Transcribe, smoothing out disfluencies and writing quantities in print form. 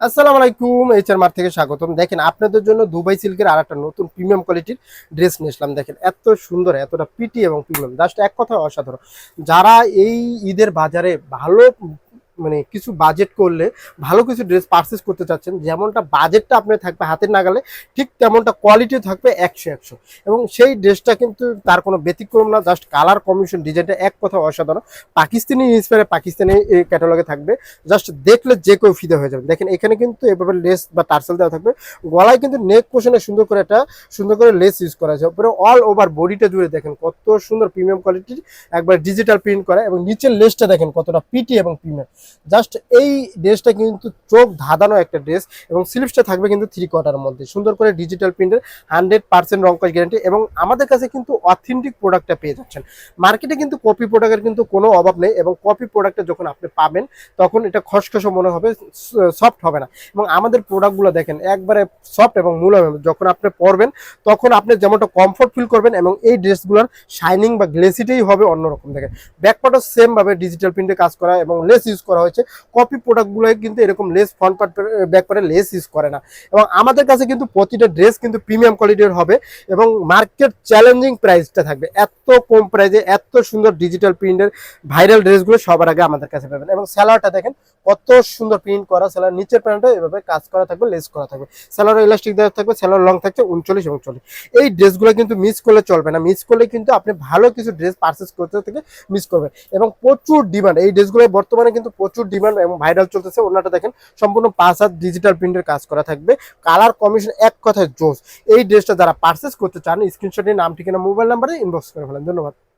আসসালামু আলাইকুম, HR mart থেকে স্বাগতম। দেখেন আপনাদের জন্য দুবাই সিল্কের আর একটা নতুন প্রিমিয়াম কোয়ালিটির ড্রেস নিয়ে আসলাম। দেখেন এত সুন্দর, এতটা পিটি এবং প্রিমিয়াম, জাস্ট এক কথা অসাধারণ। যারা এই ঈদের বাজারে ভালো মানে কিছু বাজেট করলে ভালো কিছু ড্রেস পারচেস করতে চাচ্ছেন, যেমনটা বাজেটটা আপনার থাকবে হাতের নাগালে, ঠিক তেমনটা কোয়ালিটিও থাকবে 100 এবং সেই ড্রেসটা কিন্তু তার কোনো ব্যতিক্রম না। জাস্ট কালার কম্বিনেশন, ডিজাইনটা এক কথা অসাধারণ। পাকিস্তানি ইন্সপায়ারে পাকিস্তানি ক্যাটালগে থাকবে, জাস্ট দেখলে যে কেউ ফিদে হয়ে যাবে। দেখেন এখানে কিন্তু এভাবে লেস বা টার্সেল দেওয়া থাকবে, গলায় কিন্তু নেক পোর্শনে সুন্দর করে লেস ইউজ করা আছে। উপরে অল ওভার বডিটা জুড়ে দেখেন কত সুন্দর প্রিমিয়াম কোয়ালিটির একবার ডিজিটাল প্রিন্ট করা, এবং নিচের লেসটা দেখেন কতটা পিটি এবং প্রিমিয়াম। জাস্ট এই ড্রেসটা কিন্তু চোখ ধাঁধানো একটা ড্রেস, এবং স্লিভসটা থাকবে কিন্তু 3/4 মধ্যে সুন্দর করে ডিজিটাল প্রিন্টের, 100% রং কস গ্যারান্টি। এবং আমাদের কাছে কিন্তু অথেন্টিক প্রোডাক্টটা পেয়ে যাচ্ছেন। মার্কেটে কিন্তু কপি প্রোডাক্টের কিন্তু কোনো অভাব নেই, এবং কপি প্রোডাক্টটা যখন আপনি পাবেন তখন এটা খসখসে মনে হবে, সফট হবে না। এবং আমাদের প্রোডাক্টগুলো দেখেন একবারে সফট এবং মুলায়ম, যখন আপনি পরবেন তখন আপনি যেমনটা কমফোর্ট ফিল করবেন, এবং এই ড্রেসগুলোর শাইনিং বা গ্লেসিটাই হবে অন্যরকম। দেখেন ব্যাকপার্টও সেম ভাবে ডিজিটাল প্রিন্টে কাজ করা এবং লেস ইউজ করা হয়েছে। কপি প্রোডাক্টগুলোয় কিন্তু এরকম লেস ফ্রন্ট পার্ট ব্যাক পার্টে লেস ইউজ করে না। এবং আমাদের কাছে কিন্তু প্রতিটা ড্রেস কিন্তু প্রিমিয়াম কোয়ালিটির হবে, এবং মার্কেট চ্যালেঞ্জিং প্রাইসটা থাকবে। এত কম প্রাইসে এত সুন্দর ডিজিটাল প্রিন্টের ভাইরাল ড্রেসগুলো সবার আগে আমাদের কাছে পাবেন। এবং স্যালোয়ারটা দেখেন কত সুন্দর প্রিন্ট করা, স্যালোয়ার নিচের প্যান্টটা এভাবে কাজ করা থাকবে, লেস করা থাকবে, স্যালোয়ার ইলাস্টিক দেওয়া থাকবে, স্যালোয়ার লং থাকছে 39 এবং 40। এই ড্রেসগুলো কিন্তু মিস করলে চলবে না, মিস করলে কিন্তু আপনি ভালো কিছু ড্রেস পারচেস করতে থেকে মিস করবেন। এবং প্রচুর ডিমান্ড এই ড্রেসগুলো, বর্তমানে কিন্তু প্রচুর ডিমান্ড এবং ভাইরাল চলতেছে। ওনাটা দেখেন সম্পূর্ণ 5 হাত ডিজিটাল প্রিন্টের কাজ করা থাকবে, কালার কম্বিনেশন এক কথায় জোস। এই ড্রেসটা যারা পারচেস করতে চান স্ক্রিনশটে নাম ঠিকানা মোবাইল নাম্বারে ইনবক্স করে ফেলেন। ধন্যবাদ।